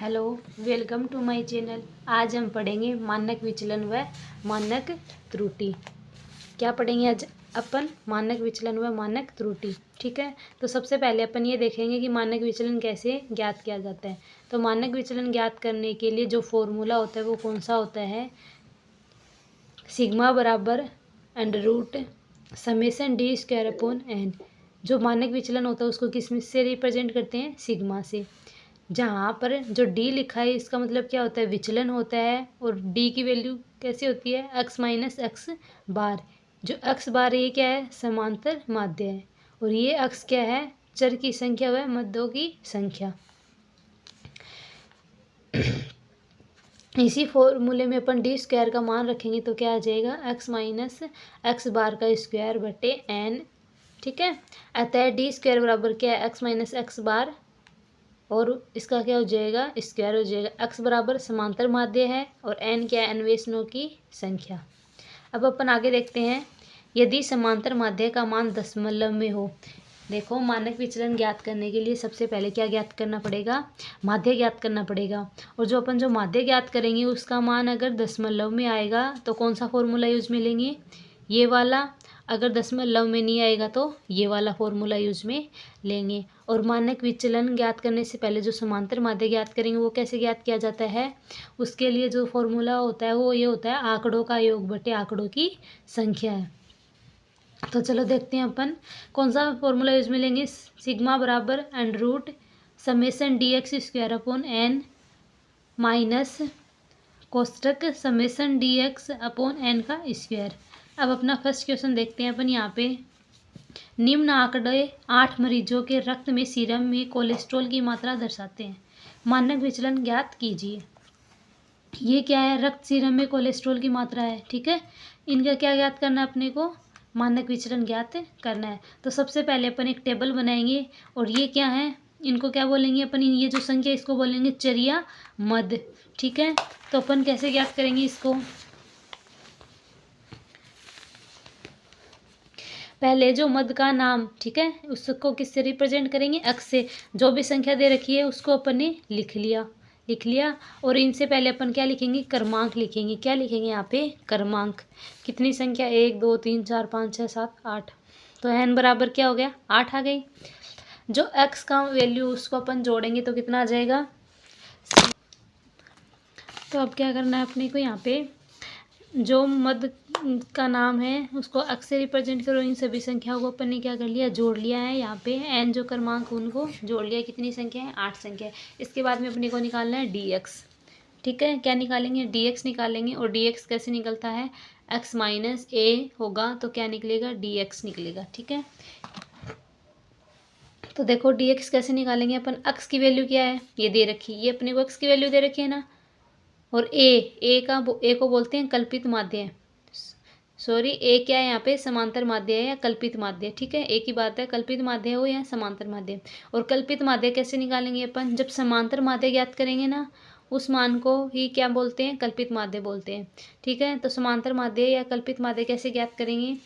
Hello, welcome to my channel. आज हम पढ़ेंगे मानक विचलन व मानक त्रुटि। क्या पढ़ेंगे आज अपन? मानक विचलन व मानक त्रुटि। ठीक है, तो सबसे पहले अपन ये देखेंगे कि मानक विचलन कैसे ज्ञात किया जाता है। तो मानक विचलन ज्ञात करने के लिए जो फॉर्मूला होता है वो कौन सा होता है? सिग्मा बराबर under root summation D square upon N. जो मानक विचलन होता है उसको किस से रिप्रेजेंट करते हैं? सिग्मा से। जहाँ पर जो डी लिखा है इसका मतलब क्या होता है? विचलन होता है। और डी की वैल्यू कैसी होती है? एक्स माइनस एक्स बार। जो एक्स बार ये क्या है? समांतर माध्य है। और ये एक्स क्या है? चर की संख्या व मध्यों की संख्या। इसी फॉर्मूले में अपन डी स्क्वायर का मान रखेंगे तो क्या आ जाएगा? एक्स माइनस एक्स बार का स्क्वायर बटे एन। ठीक है, अतः डी स्क्वायर बराबर क्या है? एक्स माइनस एक्स बार और इसका क्या हो जाएगा? स्क्वायर हो जाएगा। एक्स बराबर समांतर माध्य है और एन क्या है? अन्वेषणों की संख्या। अब अपन आगे देखते हैं, यदि समांतर माध्य का मान दशमलव में हो। देखो, मानक विचलन ज्ञात करने के लिए सबसे पहले क्या ज्ञात करना पड़ेगा? माध्य ज्ञात करना पड़ेगा। और जो अपन माध्य ज्ञात करेंगे उसका मान अगर दशमलव में आएगा तो कौन सा फॉर्मूला यूज में लेंगे? ये वाला। अगर दशमलव में नहीं आएगा तो ये वाला फॉर्मूला यूज में लेंगे। और मानक विचलन ज्ञात करने से पहले जो समांतर माध्य ज्ञात करेंगे वो कैसे ज्ञात किया जाता है? उसके लिए जो फॉर्मूला होता है वो ये होता है, आंकड़ों का योग बटे आंकड़ों की संख्या है। तो चलो देखते हैं अपन कौन सा फॉर्मूला यूज में लेंगे। सिग्मा बराबर under root summation D X square upon N minus कोष्टक summation D X upon N का स्क्वायर। अब अपना फर्स्ट क्वेश्चन देखते हैं अपन। यहाँ पे निम्न आंकड़े 8 मरीजों के रक्त में सीरम में कोलेस्ट्रॉल की मात्रा दर्शाते हैं। मानक विचलन ज्ञात कीजिए। ये क्या है? रक्त सीरम में कोलेस्ट्रॉल की मात्रा है। ठीक है, इनका क्या ज्ञात करना है अपने को? मानक विचलन ज्ञात करना है। तो सबसे पहले अपन एक टेबल बनाएंगे और ये क्या है? इनको क्या बोलेंगे अपन? ये जो संख्या इसको बोलेंगे चर या मद। ठीक है, तो अपन कैसे ज्ञात करेंगे इसको? पहले जो मद का नाम, ठीक है, उसको किससे रिप्रेजेंट करेंगे? एक्स से। जो भी संख्या दे रखी है उसको अपन ने लिख लिया। और इनसे पहले अपन क्या लिखेंगे? क्रमांक लिखेंगे। क्या लिखेंगे यहाँ पे? क्रमांक। कितनी संख्या? 1 2 3 4 5 6 7 8। तो एन बराबर क्या हो गया? 8 आ गई। जो एक्स का वैल्यू उसको अपन जोड़ेंगे तो कितना आ जाएगा? तो अब क्या करना है अपने को? यहाँ पे जो मद का नाम है उसको एक्स से रिप्रेजेंट करो। इन सभी संख्याओं को अपन ने क्या कर लिया? जोड़ लिया है। यहाँ पे एन जो क्रमांक उनको जोड़ लिया। कितनी संख्या है? 8 संख्या है। इसके बाद में अपने को निकालना है डी एक्स। ठीक है, क्या निकालेंगे? डी एक्स निकालेंगे। और डी एक्स कैसे निकलता है? एक्स माइनस ए होगा तो क्या निकलेगा? डी एक्स निकलेगा। ठीक है, तो देखो डी एक्स कैसे निकालेंगे अपन? एक्स की वैल्यू क्या है? ये दे रखी, ये अपने को एक्स की वैल्यू दे रखी है ना। और ए को बोलते हैं कल्पित माध्य। सॉरी, ए क्या है यहाँ पे? समांतर माध्य है या कल्पित माध्य। ठीक है, एक ही बात है, कल्पित माध्य हो या समांतर माध्य। और कल्पित माध्य कैसे निकालेंगे अपन? जब समांतर माध्य ज्ञात करेंगे ना उस मान को ही क्या बोलते हैं? कल्पित माध्य बोलते हैं। ठीक है, तो समांतर माध्य या कल्पित माध्य कैसे ज्ञात करेंगे?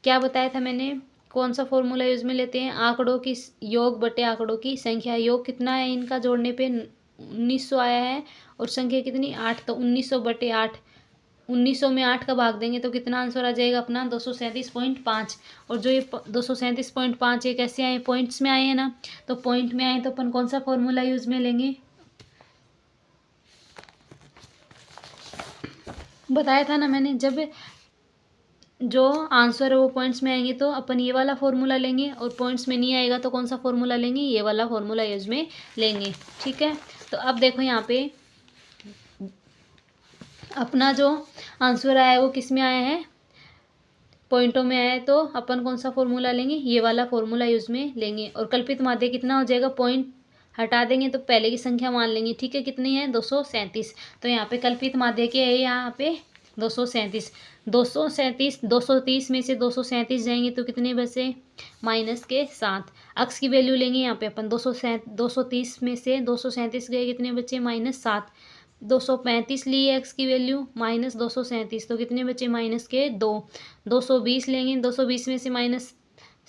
क्या बताया था मैंने? कौन सा फॉर्मूला यूज में लेते हैं? आंकड़ों की योग बटे आंकड़ों की संख्या। योग कितना है इनका जोड़ने पे? 1900 आया है। और संख्या कितनी? 8। तो 1900 बटे 8। 1900 में 8 का भाग देंगे तो कितना आंसर आ जाएगा अपना? 237.5। और जो ये 237.5 ये कैसे आए? पॉइंट्स में आए हैं ना। तो पॉइंट में आए तो अपन कौन सा फॉर्मूला यूज में लेंगे? बताया था ना मैंने, जब जो आंसर है वो पॉइंट्स में आएंगे तो अपन ये वाला फॉर्मूला लेंगे। और पॉइंट्स में नहीं आएगा तो कौन सा फॉर्मूला लेंगे? ये वाला फॉर्मूला यूज में लेंगे। ठीक है, तो अब देखो यहाँ पे अपना जो आंसर आया है वो किस में आया है? पॉइंटों में आया है। तो अपन कौन सा फॉर्मूला लेंगे? ये वाला फॉर्मूला यूज में लेंगे। और कल्पित माध्य कितना हो जाएगा? पॉइंट हटा देंगे तो पहले की संख्या मान लेंगे। ठीक है, कितनी है? 237। तो यहाँ पे कल्पित माध्य क्या है? यहाँ पे 237। 230 में से 237 जाएंगे तो कितने बचे? माइनस के 7। एक्स की वैल्यू लेंगे यहाँ पे अपन। 230 में से 237 गए, कितने बचे? -7। 235 लिए एक्स की वैल्यू, माइनस 237 तो कितने बचे? -2। 220 लेंगे, 220 में से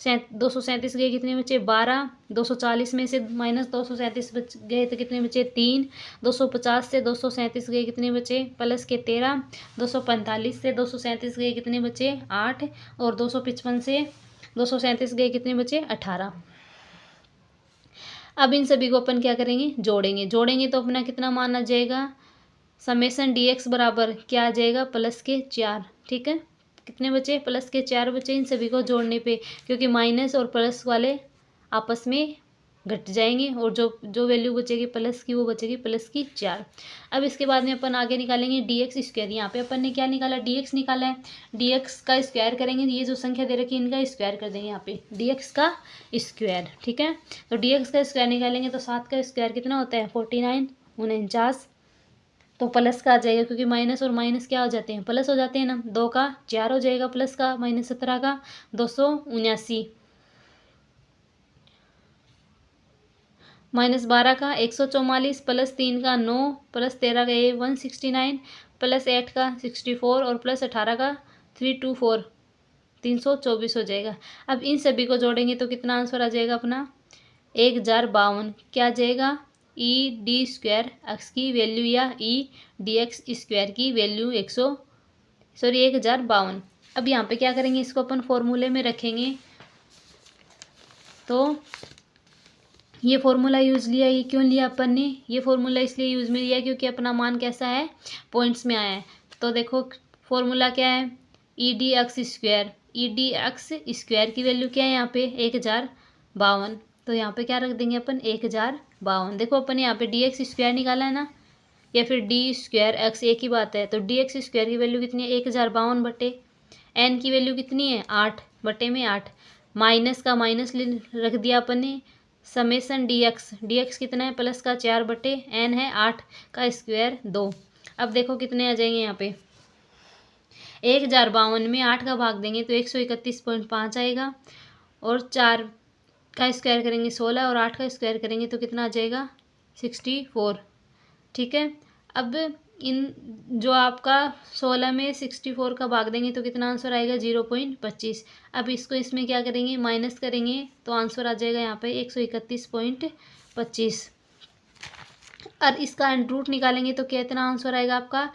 237 गए कितने बचे 12, 240 में से माइनस 237 बच गए तो कितने बचे 3, 250 से 237 गए कितने बचे प्लस के 13, 245 से 237 गए कितने बचे 8 और 255 से 237 गए कितने बचे 18। अब इन सभी को अपन क्या करेंगे जोड़ेंगे तो अपना कितना मान आ जाएगा समेसन dx बराबर क्या आ जाएगा प्लस के 4। ठीक है, कितने बचे प्लस के 4 बचे इन सभी को जोड़ने पे, क्योंकि माइनस और प्लस वाले आपस में घट जाएंगे और जो वैल्यू बचेगी प्लस की वो बचेगी प्लस की 4। अब इसके बाद में अपन आगे निकालेंगे dx स्क्वायर। यहाँ पे अपन ने क्या निकाला dx निकाला है, dx का स्क्वायर करेंगे, ये जो संख्या दे रखी है इनका स्क्वायर कर देंगे यहाँ पे dx का स्क्वायर। ठीक है, तो dx का स्क्वायर निकालेंगे तो 7 का स्क्वायर कितना होता है 49, 49 तो प्लस का आ जाएगा, क्योंकि माइनस और माइनस क्या हो जाते हैं प्लस हो जाते हैं ना। 2 का 4 हो जाएगा प्लस का, -17 का 279, -12 का 144, प्लस 3 का 9, प्लस 13 का 169, प्लस 8 का 64 और प्लस 18 का 324, 324 हो जाएगा। अब इन सभी को जोड़ेंगे तो कितना आंसर आ जाएगा अपना 1052। क्या आ जाएगा ई डी स्क्वायर एक्स की वैल्यू या ई डी एक्स स्क्वायर की वैल्यू 1052। अब यहाँ पे क्या करेंगे इसको अपन फॉर्मूले में रखेंगे, तो ये फॉर्मूला यूज़ लिया। ये क्यों लिया अपन ने, ये फॉर्मूला इसलिए यूज़ में लिया क्योंकि अपना मान कैसा है पॉइंट्स में आया है। तो देखो फॉर्मूला क्या है E D X square, E D X square की वैल्यू क्या है यहाँ पे 1052, तो यहाँ पे क्या रख देंगे अपन 1052। देखो अपन यहाँ पे डी एक्स स्क्वायर निकाला है ना, या फिर डी स्क्वायर एक्स एक ही बात है। तो डी एक्स स्क्वायर की वैल्यू कितनी है 1052 बटे एन की वैल्यू कितनी है 8 बटे में 8, माइनस का माइनस रख दिया अपन ने, समेसन डी एक्स कितना है प्लस का 4 बटे एन है 8 का स्क्वायर 2। अब देखो कितने आ जाएंगे यहाँ पे 1052 में 8 का भाग देंगे तो 131.5 आएगा, और 4 का स्क्वायर करेंगे 16 और 8 का स्क्वायर करेंगे तो कितना आ जाएगा 64। ठीक है, अब इन जो आपका 16 में 64 का भाग देंगे तो कितना आंसर आएगा 0.25। अब इसको इसमें क्या करेंगे माइनस करेंगे तो आंसर आ जाएगा यहाँ पे 131.25, और इसका अंडर रूट निकालेंगे तो कितना आंसर आएगा आपका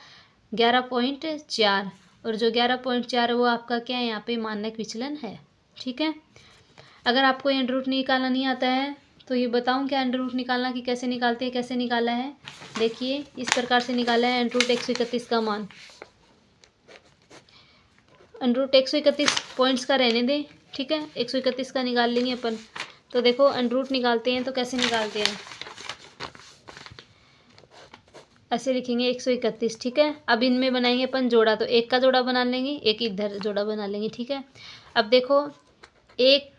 11.4, और जो 11.4 है वो आपका क्या है यहाँ पे मानक विचलन है। ठीक है, अगर आपको अंडर रूट निकालना नहीं आता है तो ये बताऊं क्या अंडर रूट निकालना कि कैसे निकालते हैं, कैसे निकाला है देखिए इस प्रकार से निकाला है अंडर रूट 131 का मान। अंडर रूट 131 पॉइंट्स का रहने दें, ठीक है 131 का निकाल लेंगे अपन। तो देखो अंडर रूट निकालते हैं तो कैसे निकालते हैं, ऐसे लिखेंगे 131। ठीक है, अब इनमें बनाएंगे अपन जोड़ा, तो एक का जोड़ा बना लेंगे एक इधर जोड़ा बना लेंगे। ठीक है, अब देखो एक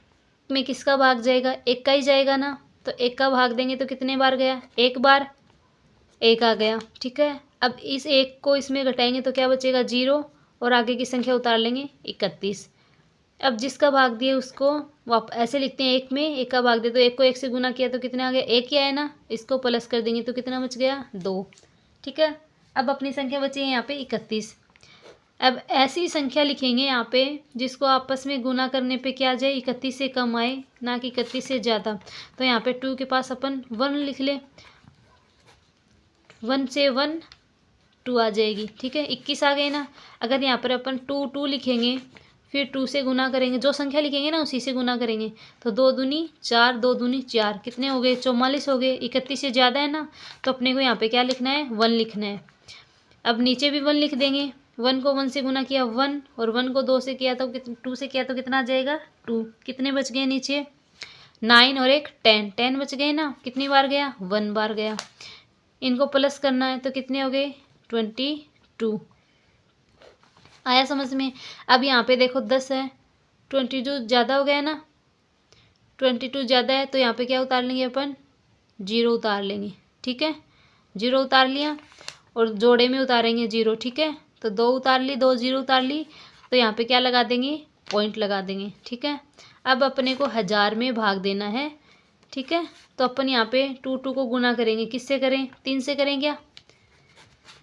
में किसका भाग जाएगा एक का ही जाएगा ना, तो एक का भाग देंगे तो कितने बार गया एक बार, एक आ गया। ठीक है, अब इस एक को इसमें घटाएंगे तो क्या बचेगा 0, और आगे की संख्या उतार लेंगे 31। अब जिसका भाग दिए उसको ऐसे लिखते हैं, एक में एक का भाग दे तो एक को एक से गुना किया तो कितना आ गया एक ही आया ना, इसको प्लस कर देंगे तो कितना बच गया 2। ठीक है, अब अपनी संख्या बची है यहाँ पे 31। अब ऐसी संख्या लिखेंगे यहाँ पे जिसको आपस में गुना करने पे क्या आ जाए 31 से कम आए, ना कि 31 से ज़्यादा। तो यहाँ पे 2 के पास अपन 1 लिख ले, 1 से 1 2 आ जाएगी। ठीक है, 21 आ गए ना। अगर यहाँ पर अपन 2 लिखेंगे फिर 2 से गुना करेंगे, जो संख्या लिखेंगे ना उसी से गुना करेंगे, तो 2 दूनी 4, 2 दूनी 4 कितने हो गए 44 हो गए। 31 से ज़्यादा है ना, तो अपने को यहाँ पे क्या लिखना है 1 लिखना है। अब नीचे भी 1 लिख देंगे, 1 को 1 से गुना किया 1, और 1 को 2 से किया तो 2 से किया तो कितना आ जाएगा 2। कितने बच गए नीचे 9 और एक 10, 10 बच गए ना। कितनी बार गया 1 बार गया। इनको प्लस करना है तो कितने हो गए 22। आया समझ में। अब यहाँ पे देखो 10 है, 22 ज़्यादा हो गया ना, 22 ज़्यादा है तो यहाँ पे क्या उतार लेंगे अपन 0 उतार लेंगे। ठीक है, 0 उतार लिया और जोड़े में उतारेंगे 0। ठीक है, तो 2 उतार ली, 2 0 उतार ली, तो यहाँ पे क्या लगा देंगे पॉइंट लगा देंगे। ठीक है, अब अपने को 1000 में भाग देना है। ठीक है, तो अपन यहाँ पे 2 को गुना करेंगे, किससे करें 3 से करें क्या,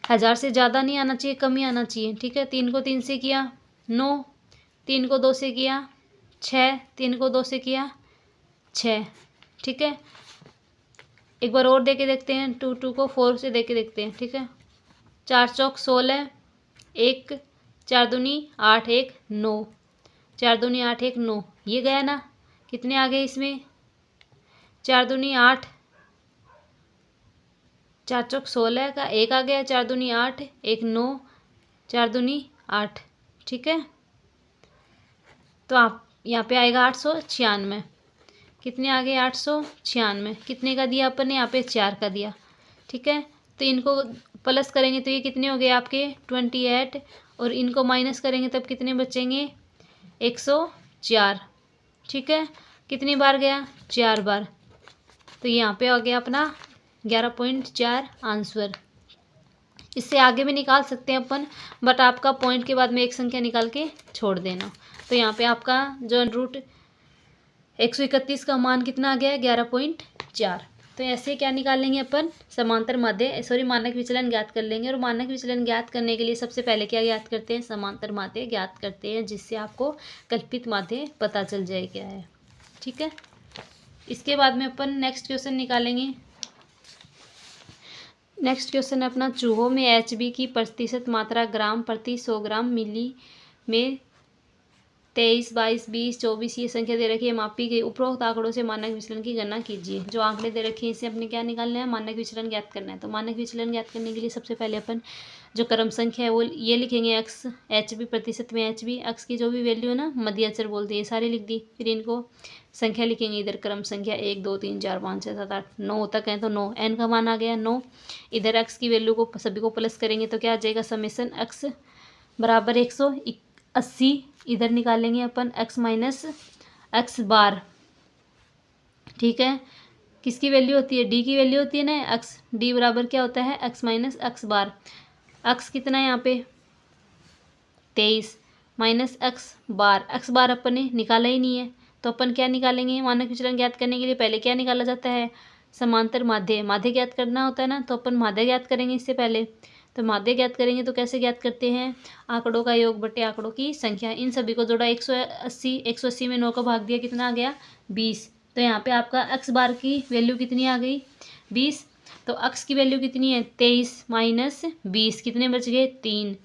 1000 से ज़्यादा नहीं आना चाहिए, कम ही आना चाहिए। ठीक है, 3 को 3 से किया 9, 3 को 2 से किया 6, 3 को 2 से किया 6, ठीक है। एक बार और दे के देखते हैं, 2 को 4 से दे के देखते हैं, ठीक है। 4 चौक 16, 1 4 दूनी 8, 1 9, 4 दूनी 8, 1 9, ये गया ना। कितने आ गए इसमें, 4 दूनी 8, 4 चौक 16 का 1 आ गया, 4 दूनी 8, 1 9, 4 दूनी 8, ठीक है। तो आप यहाँ पे आएगा 896। कितने आ गए, 896। कितने का दिया अपन ने, यहाँ पे 4 का दिया, ठीक है। तो इनको प्लस करेंगे तो ये कितने हो गए आपके 28, और इनको माइनस करेंगे तब कितने बचेंगे 104, ठीक है। कितनी बार गया, 4 बार। तो यहाँ पे आ गया अपना 11.4 आंसर। इससे आगे भी निकाल सकते हैं अपन, बट आपका पॉइंट के बाद में एक संख्या निकाल के छोड़ देना। तो यहाँ पे आपका जो रूट 131 का मान कितना आ गया है, 11.4। तो ऐसे क्या निकाल लेंगे अपन, समांतर माध्य मानक विचलन ज्ञात कर लेंगे। और मानक विचलन ज्ञात करने के लिए सबसे पहले क्या ज्ञात करते हैं, समांतर माध्य ज्ञात करते हैं, जिससे आपको कल्पित माध्य पता चल जाए क्या है, ठीक है। इसके बाद में अपन नेक्स्ट क्वेश्चन निकालेंगे। नेक्स्ट क्वेश्चन है अपना, चूहों में HB की प्रतिशत मात्रा ग्राम प्रति 100 ग्राम मिली में 23, 22, 20, 24 ये संख्या दे रखी है, मापी गई उपरोक्त आंकड़ों से मानक विचलन की गणना कीजिए। जो आंकड़े दे रखे हैं इसे अपने क्या निकालना है, मानक विचलन ज्ञात करना है। तो मानक विचलन ज्ञात करने के लिए सबसे पहले अपन जो क्रम संख्या है वो ये लिखेंगे, x HB प्रतिशत में HB, x की जो भी वैल्यू है ना मध्य अचर बोलते हैं, ये सारी लिख दी। फिर इनको संख्या लिखेंगे, इधर क्रम संख्या 1 2 3 4 5 6 7 8 9 तक है, तो 9 n का मान आ गया 9। इधर x की वैल्यू को सभी को प्लस करेंगे तो क्या आ जाएगा, समेसन x बराबर 180। इधर निकालेंगे अपन x माइनस एक्स बार, ठीक है। किसकी वैल्यू होती है, d की वैल्यू होती है ना x, d बराबर क्या होता है, x माइनस एक्स बार। x कितना है यहाँ पे 23 माइनस एक्स बार अपन ने निकाला ही नहीं है, तो अपन क्या निकालेंगे, मानक विचलन ज्ञात करने के लिए पहले क्या निकाला जाता है, समांतर माध्य ज्ञात करना होता है ना। तो अपन माध्य ज्ञात करेंगे इससे पहले। तो माध्य ज्ञात करेंगे तो कैसे ज्ञात करते हैं, आंकड़ों का योग बटे आंकड़ों की संख्या, इन सभी को जोड़ा 180 में 9 का भाग दिया, कितना आ गया 20। तो यहाँ पे आपका x बार की वैल्यू कितनी आ गई 20। तो x की वैल्यू कितनी है 23 माइनस 20, कितने बच गए 3।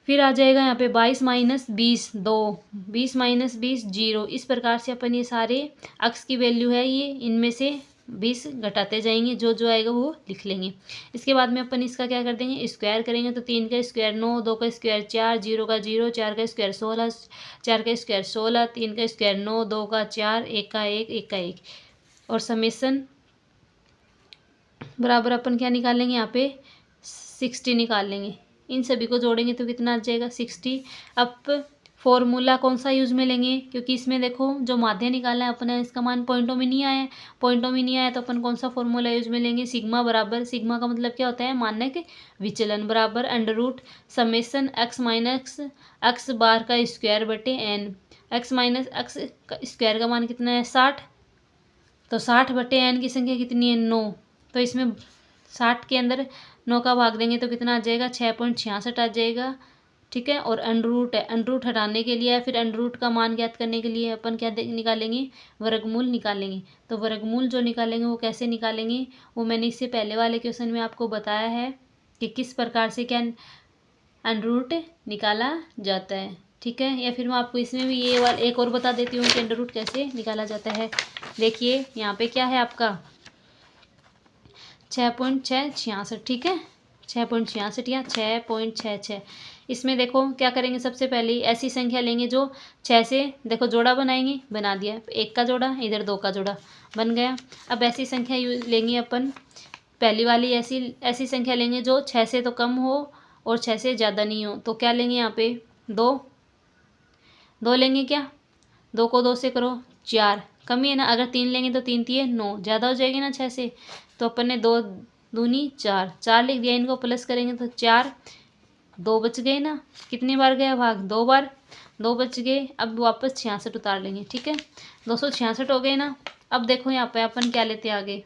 फिर आ जाएगा यहाँ पे 22 माइनस 20 2, 20 माइनस 20 0। इस प्रकार से अपन ये सारे x की वैल्यू है ये इनमें से 20 घटाते जाएंगे, जो जो आएगा वो लिख लेंगे। इसके बाद में अपन इसका क्या कर देंगे, स्क्वायर करेंगे। तो 3 का स्क्वायर 9, 2 का स्क्वायर 4, 0 का 0, 4 का स्क्वायर 16, 4 का स्क्वायर 16, 3 का स्क्वायर 9, 2 का 4, 1 का 1, 1 का 1। और समेसन बराबर अपन क्या निकाल लेंगे, यहाँ पे 60 निकाल लेंगे। इन सभी को जोड़ेंगे तो कितना आ जाएगा 60। अब फॉर्मूला कौन सा यूज़ में लेंगे, क्योंकि इसमें देखो जो माध्य निकालना है अपना, इसका मान पॉइंटों में नहीं आया है। पॉइंटों में नहीं आया तो अपन कौन सा फॉर्मूला यूज़ में लेंगे, सिग्मा बराबर, सिग्मा का मतलब क्या होता है, मानक विचलन बराबर under root summation x minus X bar का स्क्वायर बटे n। x माइनस एक्स का स्क्वायर का मान कितना है 60, तो 60 बटे n की संख्या कितनी है 9। तो इसमें 60 के अंदर 9 का भाग देंगे तो कितना आ जाएगा 6.66 आ जाएगा, ठीक है। और अंडर रूट है, अंडर रूट हटाने के लिए, फिर अंडर रूट का मान ज्ञात करने के लिए अपन क्या निकालेंगे, वर्गमूल निकालेंगे। तो वर्गमूल जो निकालेंगे वो कैसे निकालेंगे, वो मैंने इससे पहले वाले क्वेश्चन में आपको बताया है कि किस प्रकार से क्या अंडर रूट निकाला जाता है, ठीक है। या फिर मैं आपको इसमें भी ये वाला एक और बता देती हूँ कि अंडर रूट कैसे निकाला जाता है। देखिए यहाँ पे क्या है आपका 6.666, ठीक है 6.66 या 6.66। इसमें देखो क्या करेंगे, सबसे पहले ऐसी संख्या लेंगे जो 6 से देखो जोड़ा बनाएंगे, बना दिया, 1 का जोड़ा इधर 2 का जोड़ा बन गया। अब ऐसी संख्या लेंगे अपन, पहली वाली ऐसी संख्या लेंगे जो 6 से तो कम हो और 6 से ज़्यादा नहीं हो। तो क्या लेंगे यहाँ पे 2 लेंगे, क्या 2 को 2 से करो 4, कमी है ना। अगर 3 लेंगे तो 3 3 9, ज़्यादा हो जाएगी ना 6 से। तो अपन ने 2 दूनी 4 लिख दिया, इनको प्लस करेंगे तो 4, 2 बच गए ना। कितनी बार गया भाग 2 बार, 2 बच गए। अब वापस 66 उतार लेंगे, ठीक है 266 हो गए ना। अब देखो यहाँ पे अपन क्या लेते आगे,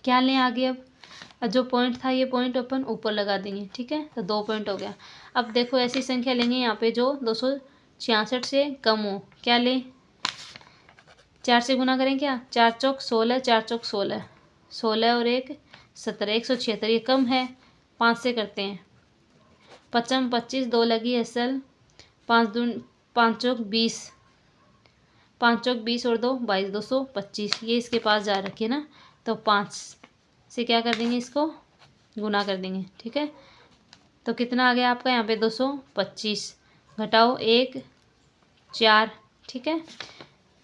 क्या लें आगे, अब जो पॉइंट था ये पॉइंट अपन ऊपर लगा देंगे, ठीक है। तो 2 पॉइंट हो गया। अब देखो ऐसी संख्या लेंगे यहाँ पे जो 66 से कम हो, क्या लें? 4 से गुना करें क्या? 4 चौक 16, 4 चौक 16, 16 और 1 17, 176। ये कम है, 5 से करते हैं। 55 25, 2 लगी असल, 5 चौक 20, 5 चौक 20 और 2 22, 225। ये इसके पास जा रखी है ना, तो 5 से क्या कर देंगे, इसको गुना कर देंगे। ठीक है, तो कितना आ गया आपका यहाँ पे? 225 घटाओ 1 4। ठीक है,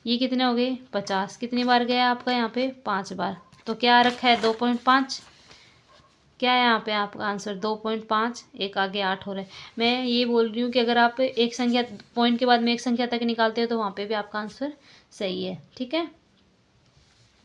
ये कितने हो गए? 50। कितनी बार गया आपका यहाँ पे? 5 बार। तो क्या रखा है? 2.5। क्या है यहाँ पे आपका आंसर? 2.5। एक आगे 8 हो रहा है। मैं ये बोल रही हूँ कि अगर आप एक संख्या पॉइंट के बाद में एक संख्या तक निकालते हो तो वहाँ पे भी आपका आंसर सही है। ठीक है,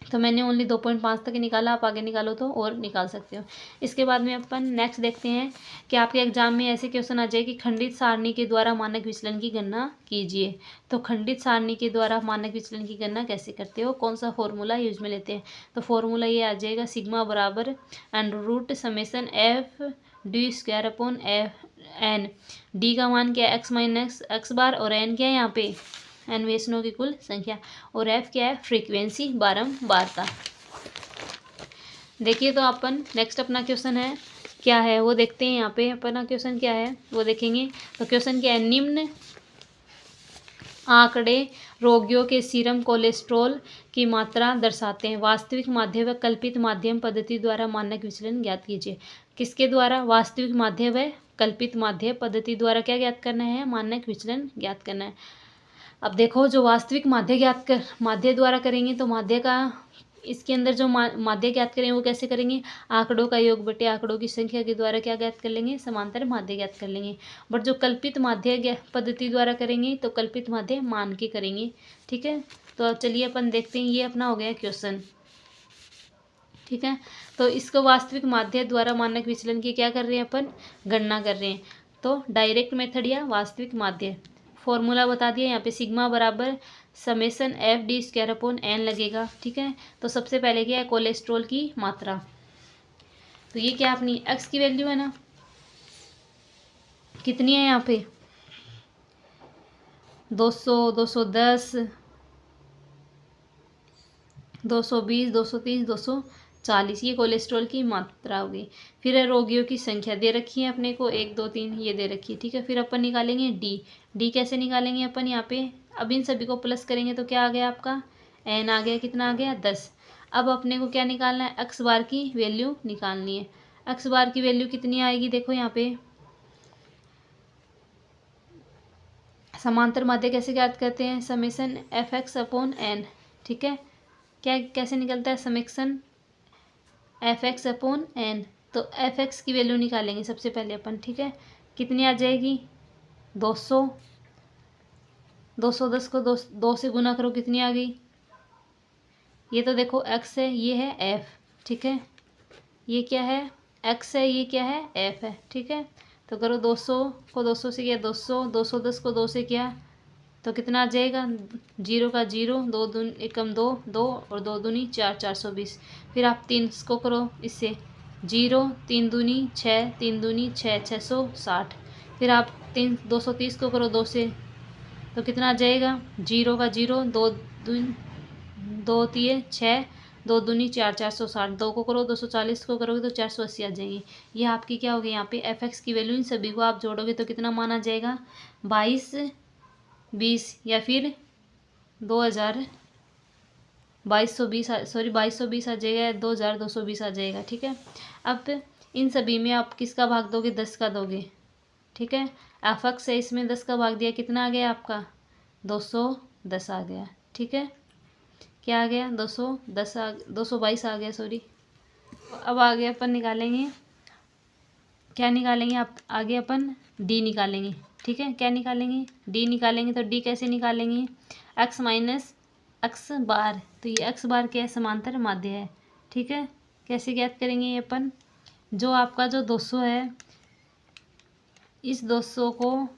तो मैंने ओनली 2.5 तक निकाला, आप आगे निकालो तो और निकाल सकते हो। इसके बाद में अपन नेक्स्ट देखते हैं कि आपके एग्जाम में ऐसे क्वेश्चन आ जाए कि खंडित सारणी के द्वारा मानक विचलन की गणना कीजिए। तो खंडित सारणी के द्वारा मानक विचलन की गणना कैसे करते हो, कौन सा फॉर्मूला यूज में लेते हैं? तो फॉर्मूला ये आ जाएगा सिग्मा बराबर √ summation F D square upon F N. D का मान क्या है? एक्स माइनस एक्स बार, और एन क्या है यहाँ पे? अन्वेषणों की कुल संख्या, और एफ क्या है? फ्रीक्वेंसी, बारंबारता। देखिए, तो अपन नेक्स्ट अपना क्वेश्चन है क्या है वो देखते हैं। यहाँ पे अपना क्वेश्चन क्या है वो देखेंगे। तो क्वेश्चन क्या है? निम्न आंकड़े रोगियों के सीरम कोलेस्ट्रॉल की मात्रा दर्शाते हैं। वास्तविक माध्य व कल्पित माध्यम पद्धति द्वारा मानक विचलन ज्ञात कीजिए। किसके द्वारा? वास्तविक माध्य व कल्पित माध्य पद्धति द्वारा क्या ज्ञात करना है? मानक विचलन ज्ञात करना है। अब देखो, जो वास्तविक माध्य द्वारा करेंगे तो माध्य का इसके अंदर जो माध्य ज्ञात करेंगे वो कैसे करेंगे? आंकड़ों का योग बटे आंकड़ों की संख्या के द्वारा क्या ज्ञात कर लेंगे? समांतर माध्य ज्ञात कर लेंगे। बट जो कल्पित माध्य पद्धति द्वारा करेंगे तो कल्पित माध्य मान के करेंगे। ठीक है, तो चलिए अपन देखते हैं। ये अपना हो गया क्वेश्चन। ठीक है, तो इसको वास्तविक माध्य द्वारा मानक विचलन की क्या कर रहे हैं अपन? गणना कर रहे हैं। तो डायरेक्ट मेथड या वास्तविक माध्य, फॉर्मूला बता दिया यहाँ पे, सिग्मा बराबर summation F D square upon N लगेगा। ठीक है, तो सबसे पहले क्या है? कोलेस्ट्रॉल की मात्रा। तो ये क्या अपनी एक्स की वैल्यू है ना, कितनी है यहाँ पे? 200, 210, 220, 230, 240, ये कोलेस्ट्रॉल की मात्रा होगी। फिर है रोगियों की संख्या दे रखी है अपने को, 1 2 3 ये दे रखी है। ठीक है, फिर अपन निकालेंगे डी। डी कैसे निकालेंगे अपन? यहाँ पे अब इन सभी को प्लस करेंगे तो क्या आ गया आपका? एन आ गया। कितना आ गया? 10। अब अपने को क्या निकालना है? एक्स बार की वैल्यू निकालनी है। एक्स बार की वैल्यू कितनी आएगी? देखो यहाँ पे समांतर माध्य कैसे ज्ञात करते हैं? Summation F X upon N. ठीक है, क्या कैसे निकलता है? Summation F X upon N. तो एफ एक्स की वैल्यू निकालेंगे सबसे पहले अपन। ठीक है, कितनी आ जाएगी? 200। 210 को 2 से गुना करो, कितनी आ गई? ये तो देखो एक्स है, ये है एफ। ठीक है, ये क्या है? एक्स है, ये क्या है? एफ है। ठीक है, तो करो 200 को 200 से किया 200, 210 को 2 से किया तो कितना आ जाएगा? 0 का 0, 2 दूनी एकम 2, 2 और 2 दूनी 4, 420। फिर आप 3 को करो इससे, 0 3 दूनी 6, 3 दूनी 6, 660। फिर आप 230 को करो 2 से तो कितना आ जाएगा? 0 का 0, 2 दूनी 2 तिये 6, 2 दूनी 4, 460। 2 को करो 240 को करोगे तो 480 आ जाएगी। ये आपकी क्या होगी? यहाँ पे एफ एक्स की वैल्यू। इन सभी को आप जोड़ोगे तो कितना मान आ जाएगा? 22 20 या फिर 2000 2220 सॉरी 2220 आ जाएगा या 2220 आ जाएगा। ठीक है, अब इन सभी में आप किसका भाग दोगे? 10 का दोगे। ठीक है, एफ एक्स है, इसमें 10 का भाग दिया, कितना आ गया आपका? 210 आ गया। ठीक है, क्या आ गया? 222 आ गया सॉरी। अब आगे अपन निकालेंगे, क्या निकालेंगे? आप आगे अपन डी निकालेंगे। ठीक है, क्या निकालेंगे? डी निकालेंगे। तो डी कैसे निकालेंगे? एक्स माइनस एक्स बार। तो ये एक्स बार क्या है? समांतर माध्य है। ठीक है, कैसे ज्ञात करेंगे ये अपन? जो आपका जो 200 है, इस 200 को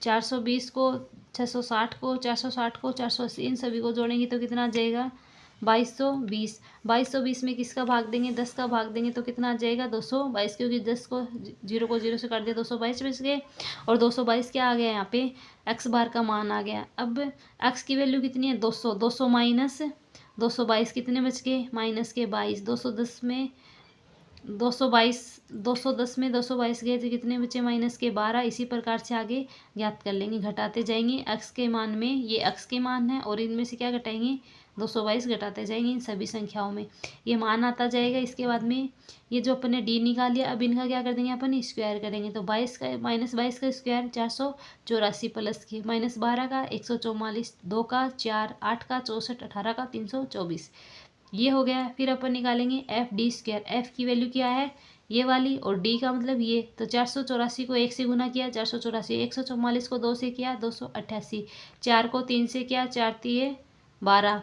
420 को 660 को 460 को 480 इन सभी को जोड़ेंगे तो कितना आ जाएगा? 2220, 2220 में किसका भाग देंगे, 10 का भाग देंगे तो कितना आ जाएगा 222, क्योंकि 10 को 0 से काट दिया 222 बच गए। और 222 क्या आ गया यहाँ पे, एक्स बार का मान आ गया। अब एक्स की वैल्यू कितनी है 200, 200 माइनस 222 कितने बच गए माइनस के 22, 210 में 222, 210 में 222 गए तो कितने बचे माइनस के 12। इसी प्रकार से आगे ज्ञात कर लेंगे, घटाते जाएंगे एक्स के मान में, ये एक्स के मान है और इनमें से क्या घटाएंगे 222 घटाते जाएंगे इन सभी संख्याओं में, ये मान आता जाएगा। इसके बाद में ये जो अपन ने डी निकाल लिया, अब इनका क्या कर देंगे अपन स्क्वायर करेंगे, तो 22 का माइनस 22 का स्क्वायर 484 प्लस के माइनस 12 का 144, 2 का 4, 8 का 64, 18 का 324, ये हो गया। फिर अपन निकालेंगे एफ डी स्क्वायर, एफ की वैल्यू क्या है ये वाली और डी का मतलब ये, तो 484 को 1 से गुना किया 484, 144 को 2 से किया 288, 4 को 3 से किया 4 3 12,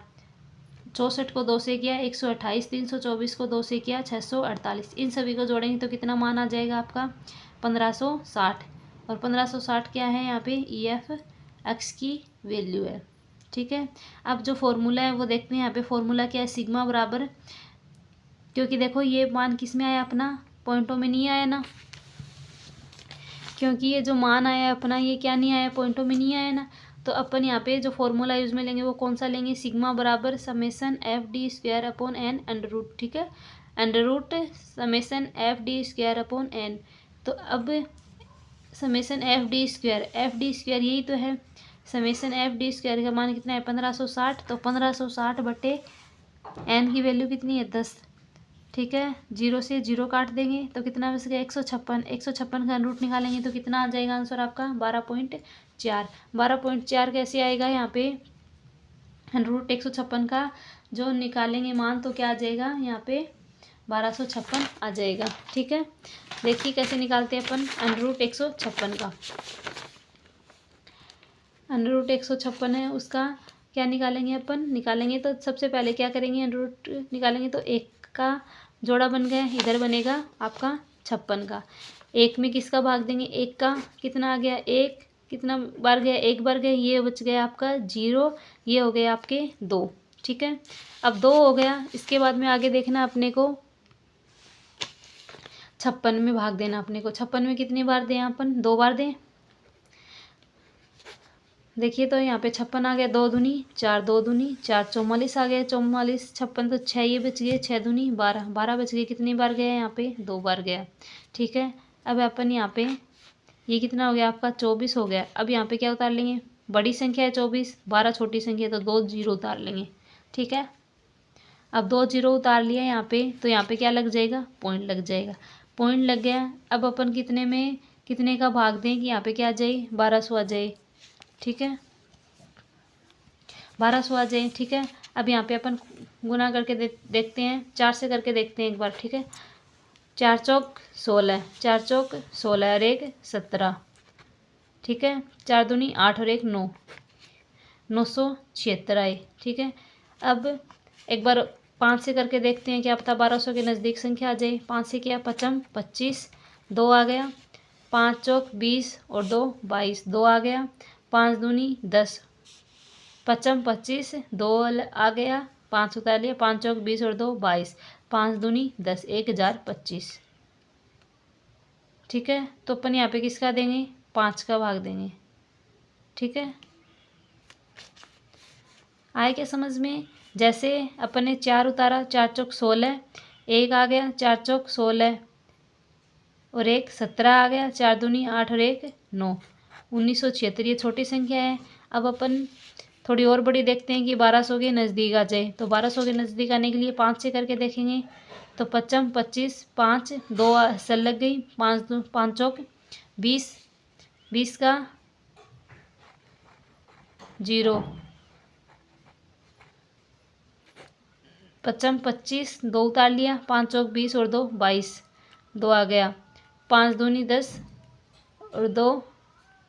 64 को 2 से किया 128, 324 को 2 से किया 648, इन सभी को जोड़ेंगे तो कितना मान आ जाएगा आपका 1560, और 1560 क्या है यहाँ पे ई एफ एक्स की वैल्यू है। ठीक है, अब जो फॉर्मूला है वो देखते हैं। यहाँ पे फॉर्मूला क्या है, सिग्मा बराबर, क्योंकि देखो ये मान किस में आया अपना, पॉइंटों में नहीं आया ना, क्योंकि ये जो मान आया अपना ये क्या नहीं आया, पॉइंटों में नहीं आया ना। तो अपन यहाँ पे जो फॉर्मूला यूज में लेंगे वो कौन सा लेंगे, सिग्मा बराबर summation F D square upon N under root. ठीक है, under root summation F D square upon N. तो अब समेसन एफ डी स्क्वायर यही तो है, समेसन एफ डी स्क्वायर का मान कितना है 1560, तो 1560 बटे एन की वैल्यू कितनी है 10। ठीक है, 0 से 0 काट देंगे तो कितना बच गया 156, 156 का रूट निकालेंगे तो कितना आ जाएगा आंसर आपका 12.4। 12.4 कैसे आएगा यहाँ पे, रूट 156 का जो निकालेंगे मान तो क्या आ जाएगा यहाँ पे 1256 आ जाएगा। ठीक है, देखिए कैसे निकालते हैं अपन अंडर रूट 156 का, अंडर रूट 156 है उसका क्या निकालेंगे अपन, निकालेंगे तो सबसे पहले क्या करेंगे अंडर रूट निकालेंगे तो एक का जोड़ा बन गया, इधर बनेगा आपका 56 का, एक में किसका भाग देंगे एक का, कितना आ गया एक, कितना बार गया एक बार गया, ये बच गया आपका 0, ये हो गए आपके 2। ठीक है, अब 2 हो गया, इसके बाद में आगे देखना अपने को 56 में भाग देना, अपने को 56 में कितनी बार दें अपन 2 बार दें। देखिए तो यहाँ पे 56 आ गया, 2 दूनी 4, 2 दूनी 4, 44 आ गया, 44 56 तो 6 ये बच गए, 6 दूनी 12, 12 बच गए, कितनी बार गया यहाँ पे 2 बार गया। ठीक है, अब अपन यहाँ पे ये कितना हो गया आपका 24 हो गया। अब यहाँ पे क्या उतार लेंगे, बड़ी संख्या है 24, 12 छोटी संख्या तो 2 0 उतार लेंगे। ठीक है, अब 2 0 उतार लिया यहाँ पे, तो यहाँ पे क्या लग जाएगा पॉइंट लग जाएगा, पॉइंट लग गया। अब अपन कितने में कितने का भाग दें कि यहाँ पे क्या आ जाए 1200 आ जाए। ठीक है, 1200 आ जाए। ठीक है, अब यहाँ पे अपन गुना करके देखते हैं, 4 से करके देखते हैं एक बार। ठीक है, 4 चौक 16, 4 चौक 16 और 1 17। ठीक है, 4 दूनी 8 और 1 9, 976 आए। ठीक है, अब एक बार 5 से करके देखते हैं, क्या पता 1200 के नज़दीक संख्या आ जाए। 5 से किया 5 25, 2 आ गया, 5 चौक 20 और 2 22, 2 आ गया, 5 दूनी 10, 5 25, 2 आ गया, 5 उतार लिया, 5 चौक 20 और 2 22, 5 दूनी 10, 1025। ठीक है, तो अपन यहाँ पे किसका देंगे 5 का भाग देंगे। ठीक है, आए क्या समझ में, जैसे अपन ने 4 उतारा, 4 चौक 16, 1 आ गया, 4 चौक 16 और 1 17 आ गया, 4 दूनी 8 और 1 9, 1976 ये छोटी संख्या है। अब अपन थोड़ी और बड़ी देखते हैं कि 1200 के नज़दीक आ जाए, तो 1200 के नज़दीक आने के लिए 5 से करके देखेंगे, तो 55 25, 5 2 सल लग गई, 5 चौक 20, 20 का 0, 55 25, 2 उतार लिया, 5 चौक 20 और 2 22, 2 आ गया, 5 दूनी 10 और 2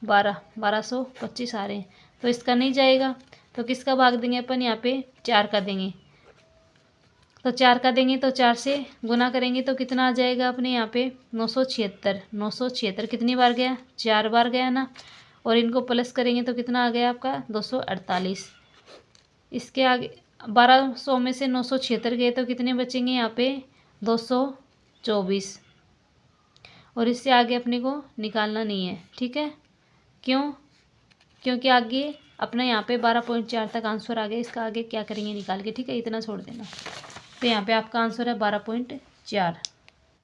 12, 1225 आ रहे हैं, तो इसका नहीं जाएगा, तो किसका भाग देंगे अपन यहाँ पे 4 का देंगे। तो 4 का देंगे तो 4 से गुना करेंगे तो कितना आ जाएगा अपने यहाँ पे 976, 976 कितनी बार गया 4 बार गया ना, और इनको प्लस करेंगे तो कितना आ गया आपका 248। इसके आगे 1200 में से 976 गए तो कितने बचेंगे यहाँ पे 224। और इससे आगे अपने को निकालना नहीं है, ठीक है। क्यों? क्योंकि आगे अपना यहाँ पे 12.4 तक आंसर आ गया, इसका आगे क्या करेंगे निकाल के, ठीक है, इतना छोड़ देना। तो यहाँ पे आपका आंसर है 12.4।